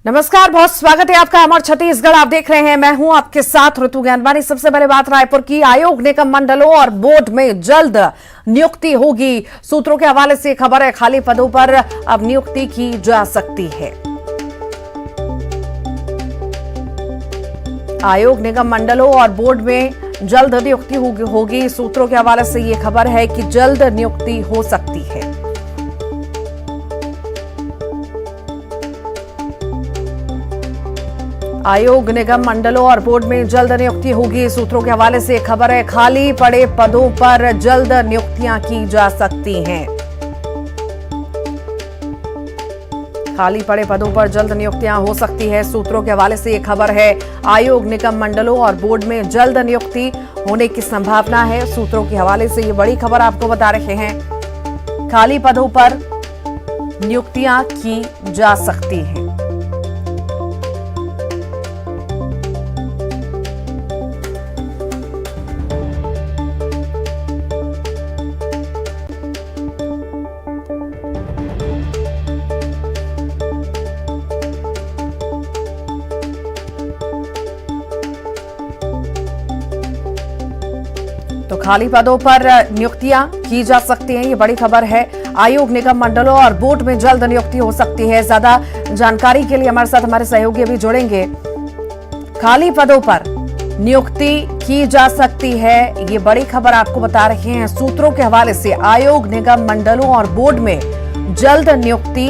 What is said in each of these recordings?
नमस्कार, बहुत स्वागत है आपका अमर छत्तीसगढ़। आप देख रहे हैं, मैं हूं आपके साथ ऋतु ज्ञानवानी। सबसे बड़ी बात रायपुर की, आयोग निगम मंडलों और बोर्ड में जल्द नियुक्ति होगी। सूत्रों के हवाले से खबर है, खाली पदों पर अब नियुक्ति की जा सकती है। आयोग निगम मंडलों और बोर्ड में जल्द नियुक्ति होगी। सूत्रों के हवाले से यह खबर है कि जल्द नियुक्ति हो सकती है। आयोग निगम मंडलों और बोर्ड में जल्द नियुक्ति होगी। सूत्रों के हवाले से खबर है, खाली पड़े पदों पर जल्द नियुक्तियां की जा सकती हैं। खाली पड़े पदों पर जल्द नियुक्तियां हो सकती है। सूत्रों के हवाले से यह खबर है, आयोग निगम मंडलों और बोर्ड में जल्द नियुक्ति होने की संभावना है। सूत्रों के हवाले से ये बड़ी खबर आपको बता रहे हैं, खाली पदों पर नियुक्तियां की जा सकती हैं। तो खाली पदों पर नियुक्तियां की जा सकती हैं, ये बड़ी खबर है। आयोग निगम मंडलों और बोर्ड में जल्द नियुक्ति हो सकती है। ज्यादा जानकारी के लिए हमारे साथ हमारे सहयोगी अभी जुड़ेंगे। खाली पदों पर नियुक्ति की जा सकती है, ये बड़ी खबर आपको बता रहे हैं। सूत्रों के हवाले से आयोग निगम मंडलों और बोर्ड में जल्द नियुक्ति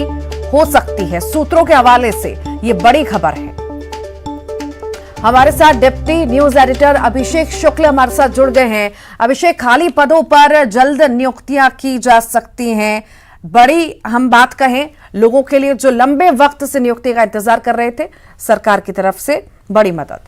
हो सकती है। सूत्रों के हवाले से ये बड़ी खबर है। हमारे साथ डिप्टी न्यूज एडिटर अभिषेक शुक्ल हमारे साथ जुड़ गए हैं। अभिषेक, खाली पदों पर जल्द नियुक्तियां की जा सकती हैं, बड़ी हम बात कहें लोगों के लिए जो लंबे वक्त से नियुक्ति का इंतजार कर रहे थे, सरकार की तरफ से बड़ी मदद।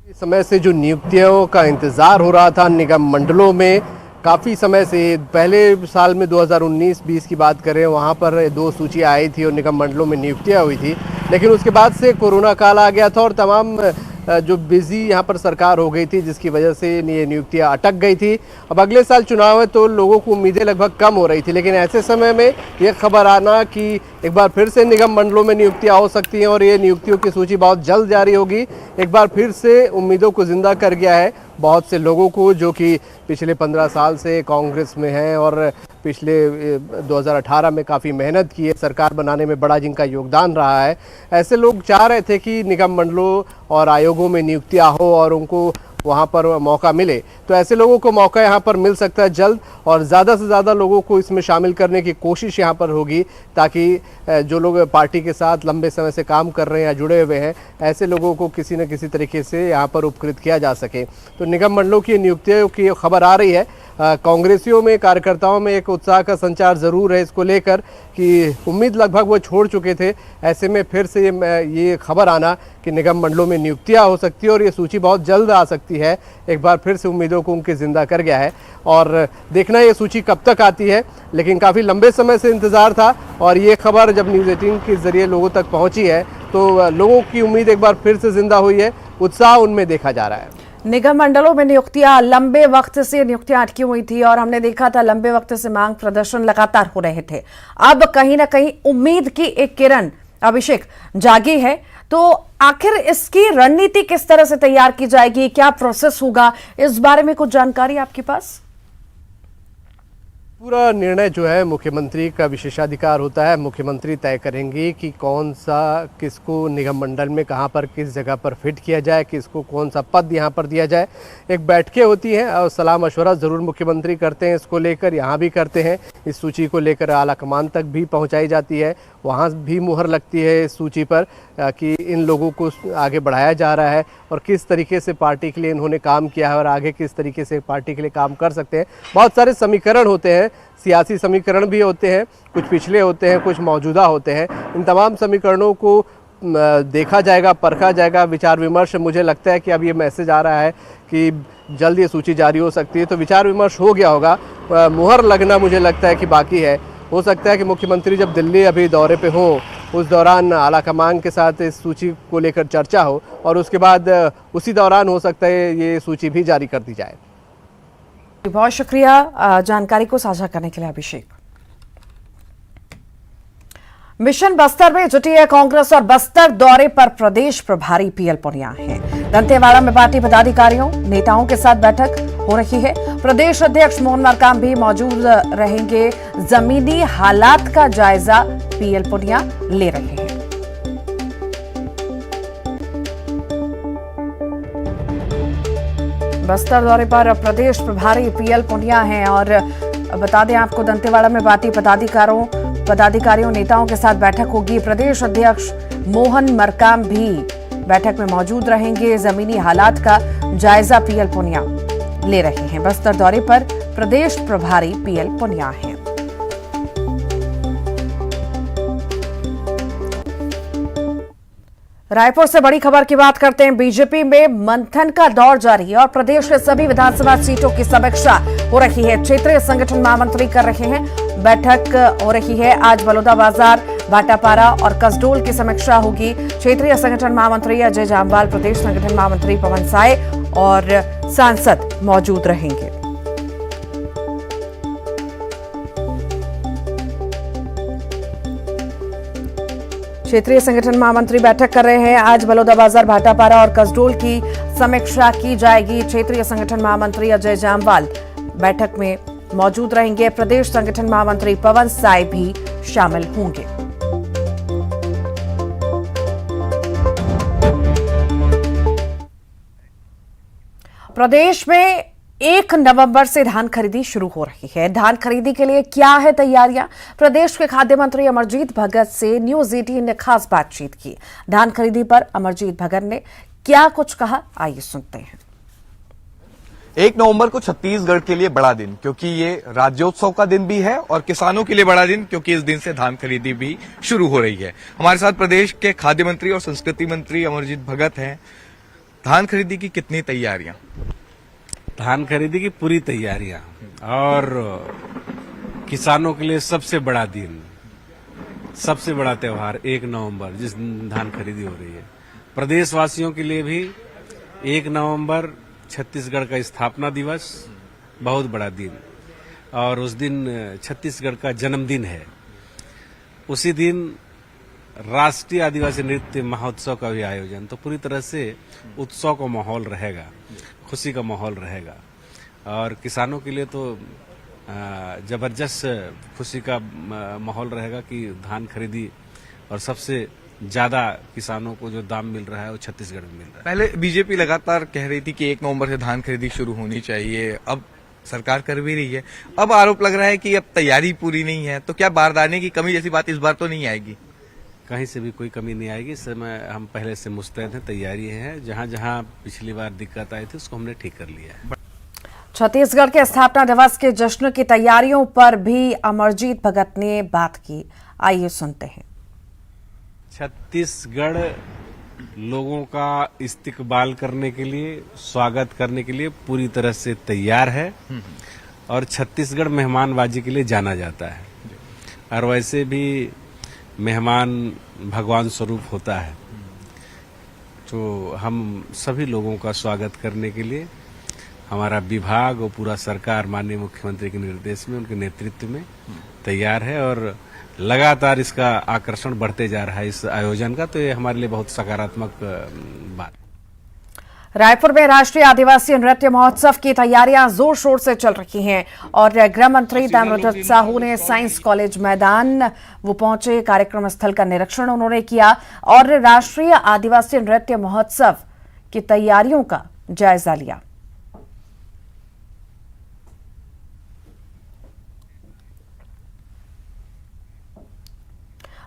इस समय से जो नियुक्तियों का इंतजार हो रहा था निगम मंडलों में, काफ़ी समय से, पहले साल में 2019-20 की बात करें, वहाँ पर 2 सूचियाँ आई थी और निगम मंडलों में नियुक्तियाँ हुई थी। लेकिन उसके बाद से कोरोना काल आ गया था और तमाम जो बिजी यहाँ पर सरकार हो गई थी, जिसकी वजह से ये नियुक्तियाँ अटक गई थी। अब अगले साल चुनाव है तो लोगों को उम्मीदें लगभग कम हो रही थी। लेकिन ऐसे समय में ये खबर आना कि एक बार फिर से निगम मंडलों में नियुक्तियाँ हो सकती हैं और ये नियुक्तियों की सूची बहुत जल्द जारी होगी, एक बार फिर से उम्मीदों को जिंदा कर गया है बहुत से लोगों को, जो कि पिछले 15 साल से कांग्रेस में हैं और पिछले 2018 में काफ़ी मेहनत की है, सरकार बनाने में बड़ा जिनका योगदान रहा है। ऐसे लोग चाह रहे थे कि निगम मंडलों और आयोगों में नियुक्तियाँ हो और उनको वहाँ पर मौका मिले। तो ऐसे लोगों को मौका यहाँ पर मिल सकता है जल्द, और ज़्यादा से ज़्यादा लोगों को इसमें शामिल करने की कोशिश यहाँ पर होगी, ताकि जो लोग पार्टी के साथ लंबे समय से काम कर रहे हैं या जुड़े हुए हैं, ऐसे लोगों को किसी न किसी तरीके से यहाँ पर उपकृत किया जा सके। तो निगम मंडलों की नियुक्तियों की खबर आ रही है। कांग्रेसियों में, कार्यकर्ताओं में एक उत्साह का संचार ज़रूर है इसको लेकर कि उम्मीद लगभग वो छोड़ चुके थे। ऐसे में फिर से ये खबर आना कि निगम मंडलों में नियुक्तियां हो सकती है और ये सूची बहुत जल्द आ सकती है, एक बार फिर से उम्मीदों को उनके जिंदा कर गया है। और देखना ये सूची कब तक आती है, लेकिन काफ़ी लंबे समय से इंतज़ार था और ये खबर जब न्यूज़ 18 के ज़रिए लोगों तक पहुँची है तो लोगों की उम्मीद एक बार फिर से जिंदा हुई है, उत्साह उनमें देखा जा रहा है। निगम मंडलों में नियुक्तियां, लंबे वक्त से नियुक्तियां अटकी हुई थी और हमने देखा था लंबे वक्त से मांग प्रदर्शन लगातार हो रहे थे। अब कहीं ना कहीं उम्मीद की एक किरण अभिषेक जागी है। तो आखिर इसकी रणनीति किस तरह से तैयार की जाएगी, क्या प्रोसेस होगा, इस बारे में कुछ जानकारी आपके पास? पूरा निर्णय जो है मुख्यमंत्री का विशेषाधिकार होता है। मुख्यमंत्री तय करेंगे कि कौन सा, किसको निगम मंडल में कहां पर, किस जगह पर फिट किया जाए, किसको कौन सा पद यहां पर दिया जाए। एक बैठकें होती हैं और सलाह मशवरा ज़रूर मुख्यमंत्री करते हैं इसको लेकर, यहाँ भी करते हैं। इस सूची को लेकर आला कमान तक भी पहुँचाई जाती है, वहाँ भी मुहर लगती है इस सूची पर कि इन लोगों को आगे बढ़ाया जा रहा है और किस तरीके से पार्टी के लिए इन्होंने काम किया है और आगे किस तरीके से पार्टी के लिए काम कर सकते हैं। बहुत सारे समीकरण होते हैं, सियासी समीकरण भी होते हैं, कुछ पिछले होते हैं, कुछ मौजूदा होते हैं। इन तमाम समीकरणों को देखा जाएगा, परखा जाएगा, विचार विमर्श। मुझे लगता है कि अब ये मैसेज आ रहा है कि जल्द ये सूची जारी हो सकती है, तो विचार विमर्श हो गया होगा। मुहर लगना मुझे लगता है कि बाकी है। हो सकता है कि मुख्यमंत्री जब दिल्ली अभी दौरे पे हो, उस दौरान आलाकमान के साथ इस सूची को लेकर चर्चा हो और उसके बाद उसी दौरान हो सकता है ये सूची भी जारी कर दी जाए। बहुत शुक्रिया जानकारी को साझा करने के लिए अभिषेक। मिशन बस्तर में जुटी है कांग्रेस और बस्तर दौरे पर प्रदेश प्रभारी पीएल पुनिया हैं। दंतेवाड़ा में पार्टी पदाधिकारियों नेताओं के साथ बैठक हो रही है। प्रदेश अध्यक्ष मोहन मरकाम भी मौजूद रहेंगे। जमीनी हालात का जायजा पीएल पुनिया ले रहे हैं। बस्तर दौरे पर प्रदेश प्रभारी पीएल पुनिया हैं और बता दें आपको दंतेवाड़ा में पार्टी पदाधिकारियों नेताओं के साथ बैठक होगी। प्रदेश अध्यक्ष मोहन मरकाम भी बैठक में मौजूद रहेंगे। जमीनी हालात का जायजा पीएल पुनिया ले रहे हैं। बस्तर दौरे पर प्रदेश प्रभारी पीएल पुनिया हैं। रायपुर से बड़ी खबर की बात करते हैं। बीजेपी में मंथन का दौर जारी है और प्रदेश के सभी विधानसभा सीटों की समीक्षा हो रही है। क्षेत्रीय संगठन महामंत्री कर रहे हैं। बैठक हो रही है। आज बलौदाबाजार, भाटापारा और कसडोल की समीक्षा होगी। क्षेत्रीय संगठन महामंत्री अजय जामवाल, प्रदेश संगठन महामंत्री पवन साय और सांसद मौजूद रहेंगे। क्षेत्रीय संगठन महामंत्री बैठक कर रहे हैं। आज बलौदाबाजार, भाटापारा और कसडोल की समीक्षा की जाएगी। क्षेत्रीय संगठन महामंत्री अजय जामवाल बैठक में मौजूद रहेंगे। प्रदेश संगठन महामंत्री पवन साय भी शामिल होंगे। प्रदेश में 1 नवंबर से धान खरीदी शुरू हो रही है। धान खरीदी के लिए क्या है तैयारियां? प्रदेश के खाद्य मंत्री अमरजीत भगत से न्यूज 18 ने खास बातचीत की। धान खरीदी पर अमरजीत भगत ने क्या कुछ कहा, आइए सुनते हैं। 1 नवंबर को छत्तीसगढ़ के लिए बड़ा दिन, क्योंकि ये राज्योत्सव का दिन भी है और किसानों के लिए बड़ा दिन, क्योंकि इस दिन से धान खरीदी भी शुरू हो रही है। हमारे साथ प्रदेश के खाद्य मंत्री और संस्कृति मंत्री अमरजीत भगत हैं। धान खरीदी की कितनी तैयारियां? धान खरीदी की पूरी तैयारियां और किसानों के लिए सबसे बड़ा दिन, सबसे बड़ा त्योहार 1 नवंबर, जिस दिन धान खरीदी हो रही है। प्रदेशवासियों के लिए भी 1 नवंबर छत्तीसगढ़ का स्थापना दिवस, बहुत बड़ा दिन, और उस दिन छत्तीसगढ़ का जन्मदिन है। उसी दिन राष्ट्रीय आदिवासी नृत्य महोत्सव का भी आयोजन, तो पूरी तरह से उत्सव का माहौल रहेगा, खुशी का माहौल रहेगा। और किसानों के लिए तो जबरदस्त खुशी का माहौल रहेगा कि धान खरीदी, और सबसे ज्यादा किसानों को जो दाम मिल रहा है वो छत्तीसगढ़ में मिल रहा है। पहले बीजेपी लगातार कह रही थी कि 1 नवंबर से धान खरीदी शुरू होनी चाहिए, अब सरकार कर भी रही है। अब आरोप लग रहा है कि अब तैयारी पूरी नहीं है, तो क्या बारदाने की कमी जैसी बात इस बार तो नहीं आएगी? कहीं से भी कोई कमी नहीं आएगी। इस समय हम पहले से मुस्तैद हैं, तैयारी है। जहां जहां पिछली बार दिक्कत आई थी उसको हमने ठीक कर लिया है। छत्तीसगढ़ के स्थापना दिवस के जश्न की तैयारियों पर भी अमरजीत भगत ने बात की, आइए सुनते हैं। छत्तीसगढ़ लोगों का इस्तकबाल करने के लिए, स्वागत करने के लिए पूरी तरह से तैयार है और छत्तीसगढ़ मेहमानबाजी के लिए जाना जाता है। और वैसे भी मेहमान भगवान स्वरूप होता है, तो हम सभी लोगों का स्वागत करने के लिए हमारा विभाग और पूरा सरकार माननीय मुख्यमंत्री के निर्देश में, उनके नेतृत्व में तैयार है और लगातार इसका आकर्षण बढ़ते जा रहा है इस आयोजन का। तो ये हमारे लिए बहुत सकारात्मक बात। रायपुर में राष्ट्रीय आदिवासी नृत्य महोत्सव की तैयारियां जोर शोर से चल रही हैं और गृह मंत्री ताम्रध्वज साहू ने साइंस कॉलेज मैदान वो पहुंचे, कार्यक्रम स्थल का निरीक्षण उन्होंने किया और राष्ट्रीय आदिवासी नृत्य महोत्सव की तैयारियों का जायजा लिया।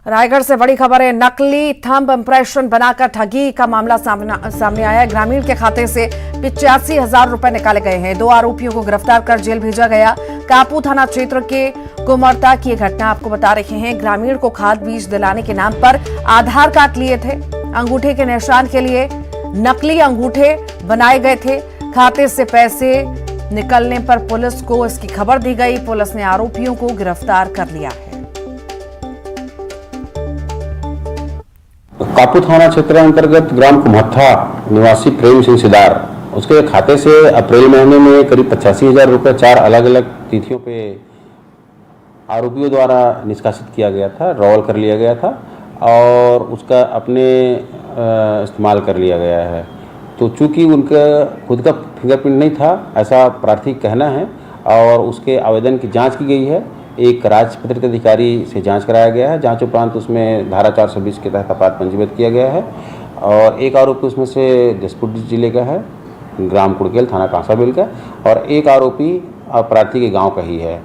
रायगढ़ से बड़ी खबर है। नकली थंब इंप्रेशन बनाकर ठगी का मामला सामने आया है। ग्रामीण के खाते से 85,000 रुपए निकाले गए हैं। 2 आरोपियों को गिरफ्तार कर जेल भेजा गया। कापू थाना क्षेत्र के कुमरता की घटना आपको बता रहे हैं। ग्रामीण को खाद बीज दिलाने के नाम पर आधार कार्ड लिए थे। अंगूठे के निशान के लिए नकली अंगूठे बनाए गए थे। खाते से पैसे निकलने पर पुलिस को इसकी खबर दी गई। पुलिस ने आरोपियों को गिरफ्तार कर लिया है। कापू थाना क्षेत्र अंतर्गत ग्राम कुमथा निवासी प्रेम सिंह सिदार, उसके खाते से अप्रैल महीने में करीब 85,000 रुपये 4 अलग अलग तिथियों पे आरोपियों द्वारा निष्कासित किया गया था, ड्रॉवल कर लिया गया था और उसका अपने इस्तेमाल कर लिया गया है। तो चूंकि उनका खुद का फिंगरप्रिंट नहीं था, ऐसा प्रार्थमिक कहना है, और उसके आवेदन की जांच की गई है। एक राजपत्रित अधिकारी से जांच कराया गया है। जांच उपरांत उसमें धारा 420 के तहत अपराध पंजीबद्ध किया गया है और एक आरोपी उसमें से जसपुर जिले का है, ग्राम कुड़केल, थाना कांसाबेल का, और एक आरोपी प्रार्थी के गांव का ही है।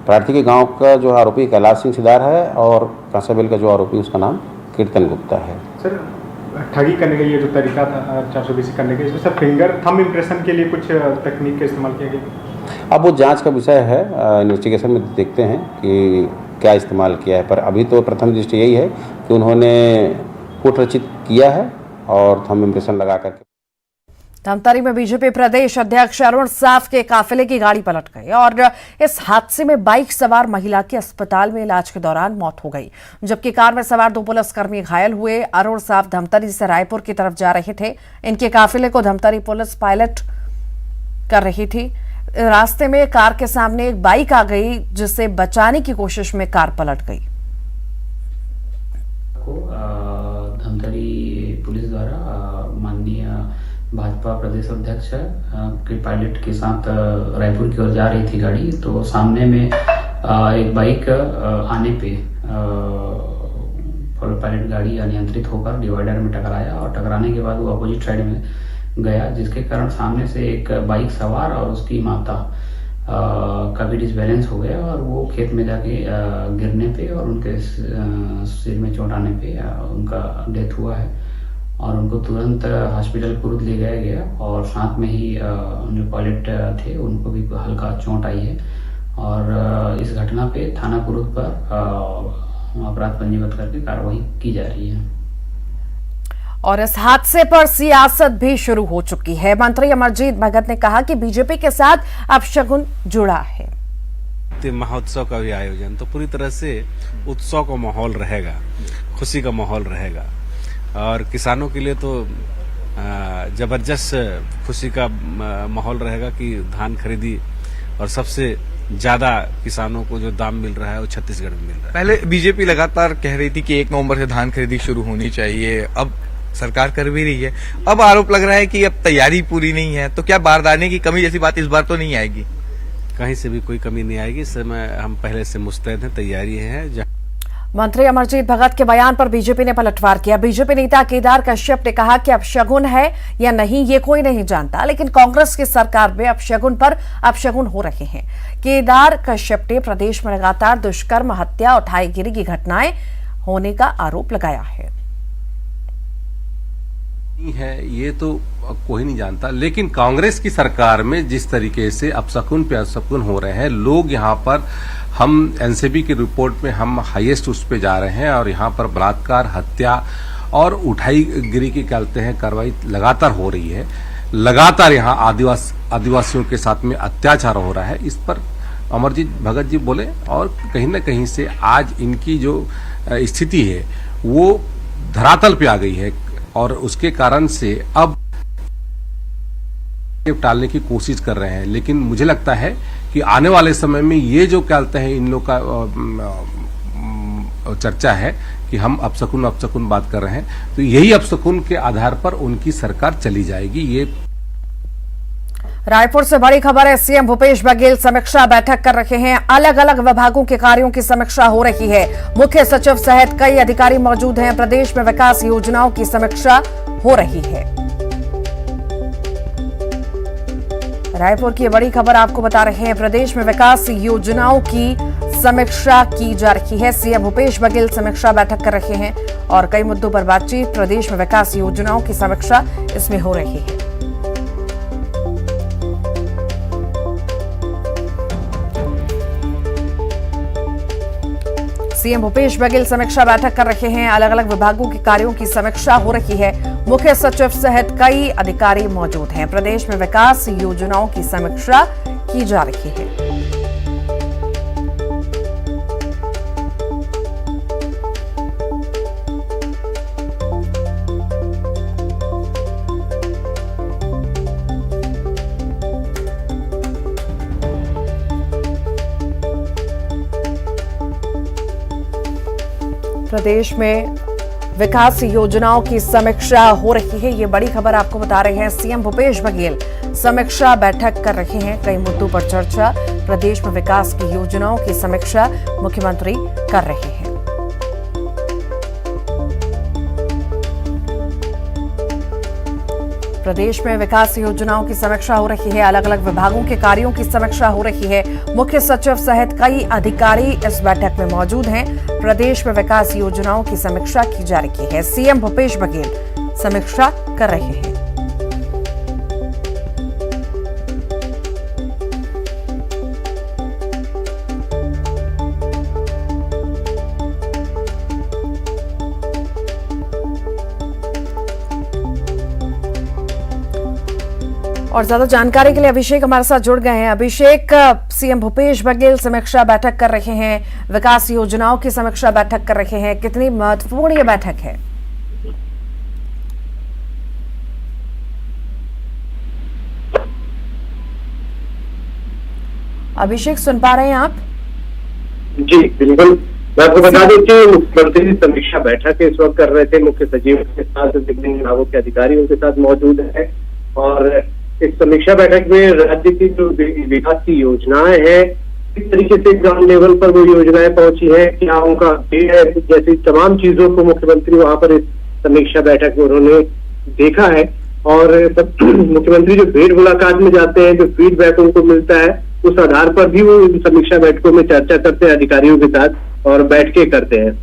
प्रार्थी के गांव का जो आरोपी कैलाश सिंह सिदार है और कांसाबेल का जो आरोपी उसका नाम कीर्तन गुप्ता है। सर, ठगी करने का ये जो तरीका था 420 करने का, इसमें सर फिंगर थंब इम्प्रेशन के लिए कुछ तकनीक का इस्तेमाल किया गया? अब वो जांच का विषय है, इन्वेस्टिगेशन में देखते हैं कि क्या इस्तेमाल किया है, पर अभी तो प्रथम दृष्टि यही है कि उन्होंने कूट रचित किया है और थंब इम्प्रेशन लगा करके। धमतरी में बीजेपी प्रदेश अध्यक्ष अरुण साफ के काफिले की गाड़ी पलट गई और इस हादसे में बाइक सवार महिला की अस्पताल में इलाज के दौरान मौत हो गई, जबकि कार में सवार 2 पुलिसकर्मी घायल हुए। अरुण साफ धमतरी से रायपुर की तरफ जा रहे थे। इनके काफिले को धमतरी पुलिस पायलट कर रही थी। रास्ते में कार के सामने एक बाइक आ गई, जिसे बचाने की कोशिश में कार पलट गई। धमतरी पुलिस द्वारा माननीय भाजपा प्रदेश अध्यक्ष के पायलट के साथ रायपुर की ओर जा रही थी गाड़ी, तो सामने में एक बाइक आने पे पायलट गाड़ी अनियंत्रित होकर डिवाइडर में टकराया और टकराने के बाद वो अपोजिट साइड में गया, जिसके कारण सामने से एक बाइक सवार और उसकी माता का भी डिसबैलेंस हो गया और वो खेत में जाके गिरने पे और उनके सिर में चोट आने पे उनका डेथ हुआ है और उनको तुरंत हॉस्पिटल कुरुद ले जाया गया और साथ में ही जो पायलट थे उनको भी हल्का चोट आई है और इस घटना पे थाना कुरुद पर अपराध पंजीबद्ध करके कार्रवाई की जा रही है। और इस हादसे पर सियासत भी शुरू हो चुकी है। मंत्री अमरजीत भगत ने कहा कि बीजेपी के साथ अपशगुन जुड़ा है। महोत्सव का भी आयोजन, तो पूरी तरह से उत्सव का माहौल रहेगा, खुशी का माहौल रहेगा और किसानों के लिए तो जबरदस्त खुशी का माहौल रहेगा कि धान खरीदी और सबसे ज्यादा किसानों को जो दाम मिल रहा है वो छत्तीसगढ़ में मिल रहा है। पहले बीजेपी लगातार कह रही थी कि 1 नवंबर से धान खरीदी शुरू होनी चाहिए, अब सरकार कर भी रही है। अब आरोप लग रहा है कि अब तैयारी पूरी नहीं है, तो क्या बारदाने की कमी जैसी बात इस बार तो नहीं आएगी? कहीं से भी कोई कमी नहीं आएगी। इस समय हम पहले से मुस्तैद हैं, तैयारी है। मंत्री अमरजीत भगत के बयान पर बीजेपी ने पलटवार किया। बीजेपी नेता केदार कश्यप ने कहा कि अपशगुन है या नहीं ये कोई नहीं जानता, लेकिन कांग्रेस की सरकार में अपशगुन पर अपशगुन हो रहे हैं। केदार कश्यप ने प्रदेश में लगातार दुष्कर्म, हत्या, उठाईगिरी की घटनाएं होने का आरोप लगाया है। ये तो कोई नहीं जानता, लेकिन कांग्रेस की सरकार में जिस तरीके से अपशकुन पे अपशकुन हो रहे हैं लोग, यहाँ पर हम एनसीबी की रिपोर्ट में हम हाईएस्ट उस पे जा रहे हैं और यहाँ पर बलात्कार, हत्या और उठाईगिरी की कहते हैं कार्रवाई लगातार हो रही है। लगातार यहाँ आदिवासियों के साथ में अत्याचार हो रहा है। इस पर अमरजीत भगत जी बोले और कहीं न कहीं से आज इनकी जो स्थिति है वो धरातल पे आ गई है और उसके कारण से अब टालने की कोशिश कर रहे हैं। लेकिन मुझे लगता है कि आने वाले समय में ये जो कहते हैं इन लोग का चर्चा है कि हम अपशकुन बात कर रहे हैं, तो यही अपशकुन के आधार पर उनकी सरकार चली जाएगी। ये रायपुर से बड़ी खबर है। सीएम भूपेश बघेल समीक्षा बैठक कर रहे हैं। अलग अलग विभागों के कार्यों की समीक्षा हो रही है। मुख्य सचिव सहित कई अधिकारी मौजूद हैं। प्रदेश में विकास योजनाओं की समीक्षा हो रही है। रायपुर की बड़ी खबर आपको बता रहे हैं। प्रदेश में विकास योजनाओं की समीक्षा की जा रही है। सीएम भूपेश बघेल समीक्षा बैठक कर रहे हैं और कई मुद्दों पर बातचीत। प्रदेश में विकास योजनाओं की समीक्षा इसमें हो रही है। सीएम भूपेश बघेल समीक्षा बैठक कर रहे हैं। अलग अलग विभागों के कार्यों की समीक्षा हो रही है। मुख्य सचिव सहित कई अधिकारी मौजूद हैं। प्रदेश में विकास योजनाओं की समीक्षा की जा रही है। प्रदेश में विकास योजनाओं की समीक्षा हो रही है। ये बड़ी खबर आपको बता रहे हैं। सीएम भूपेश बघेल समीक्षा बैठक कर रहे हैं। कई मुद्दों पर चर्चा। प्रदेश में विकास की योजनाओं की समीक्षा मुख्यमंत्री कर रहे हैं। प्रदेश में विकास योजनाओं की समीक्षा हो रही है। अलग अलग विभागों के कार्यों की समीक्षा हो रही है। मुख्य सचिव सहित कई अधिकारी इस बैठक में मौजूद हैं। प्रदेश में विकास योजनाओं की समीक्षा की जा रही है। सीएम भूपेश बघेल समीक्षा कर रहे हैं। और ज्यादा जानकारी के लिए अभिषेक हमारे साथ जुड़ गए हैं। अभिषेक, सीएम भूपेश बघेल समीक्षा बैठक कर रहे हैं, विकास योजनाओं की समीक्षा बैठक कर रहे हैं। कितनी महत्वपूर्ण ये बैठक है? अभिषेक, सुन पा रहे हैं आप? जी बिल्कुल, मैं आपको बता दें कि मुख्यमंत्री समीक्षा बैठक इस वक्त कर रहे थे। मुख्य सचिव के साथ विभिन्न विभागों के अधिकारियों के साथ मौजूद है और इस समीक्षा बैठक में राज्य की जो विकास की योजनाएं हैं, किस तरीके से ग्राउंड लेवल पर वो योजनाएं पहुंची है, क्या उनका अपडेट है, जैसी तमाम चीजों को मुख्यमंत्री वहां पर इस समीक्षा बैठक में उन्होंने देखा है। और मुख्यमंत्री जो भेंट मुलाकात में जाते हैं, जो फीडबैक उनको मिलता है, उस आधार पर भी वो इन समीक्षा बैठकों में चर्चा करते हैं अधिकारियों के साथ और बैठकें करते हैं।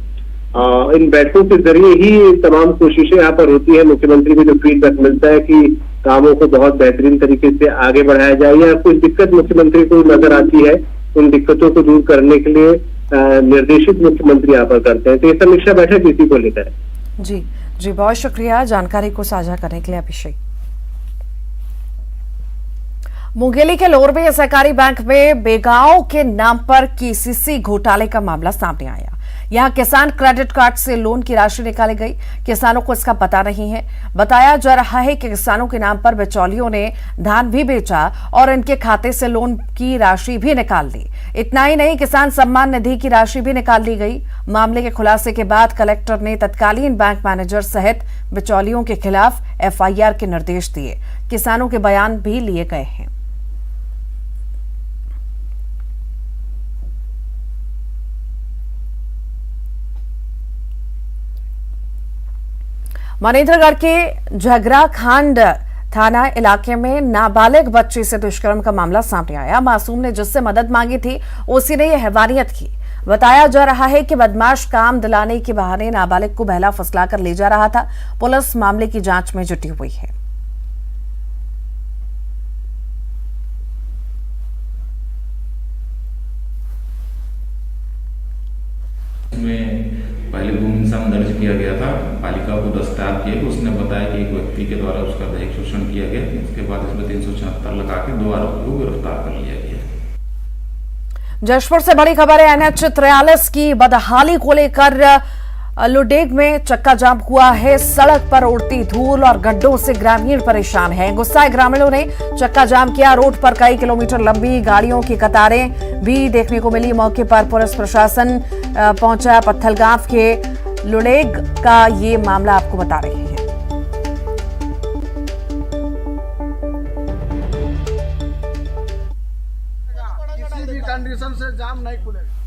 इन बैठकों के जरिए ही तमाम कोशिशें यहाँ पर होती है। मुख्यमंत्री को जो फीडबैक मिलता है कि कामों को बहुत बेहतरीन तरीके से आगे बढ़ाया जाए या कुछ दिक्कत मुख्यमंत्री को नजर आती है, उन दिक्कतों को दूर करने के लिए निर्देशित मुख्यमंत्री यहाँ पर करते हैं। तो ये समीक्षा बैठक इसी को लेकर है। जी जी, बहुत शुक्रिया जानकारी को साझा करने के लिए अभिषेक। मुंगेली के लोरबे सहकारी बैंक में बेगांव के नाम पर केसीसी घोटाले का मामला सामने आया। यहां किसान क्रेडिट कार्ड से लोन की राशि निकाली गई। किसानों को इसका पता नहीं है। बताया जा रहा है कि किसानों के नाम पर बिचौलियों ने धान भी बेचा और इनके खाते से लोन की राशि भी निकाल ली। इतना ही नहीं, किसान सम्मान निधि की राशि भी निकाल ली गई। मामले के खुलासे के बाद कलेक्टर ने तत्कालीन बैंक मैनेजर सहित बिचौलियों के खिलाफ एफआईआर के निर्देश दिए। किसानों के बयान भी लिए गए हैं। मनेन्द्रगढ़ के झगरा खांड थाना इलाके में नाबालिग बच्ची से दुष्कर्म का मामला सामने आया। मासूम ने जिससे मदद मांगी थी, उसी ने यह हैवानियत की। बताया जा रहा है कि बदमाश काम दिलाने के बहाने नाबालिग को बहला फुसलाकर ले जा रहा था। पुलिस मामले की जांच में जुटी हुई है। पहले भूमि हिंसा में दर्ज किया गया था। बालिका को गिरफ्तार किया। उसने बताया कि एक व्यक्ति के द्वारा उसका दहेज शोषण किया गया। उसके बाद इसमें 376 लगा के 2 आरोपियों को गिरफ्तार कर लिया गया। जशपुर से बड़ी खबर है। एनएच 43 की बदहाली को लेकर लुडेग में चक्का जाम हुआ है। सड़क पर उड़ती धूल और गड्ढों से ग्रामीण परेशान हैं। गुस्साए ग्रामीणों ने चक्का जाम किया। रोड पर कई किलोमीटर लंबी गाड़ियों की कतारें भी देखने को मिली। मौके पर पुलिस प्रशासन पहुंचा। पत्थलगांव के लुडेग का ये मामला आपको बता रहे हैं। किसी भी कंडीशन से जाम नहीं खुलेगा।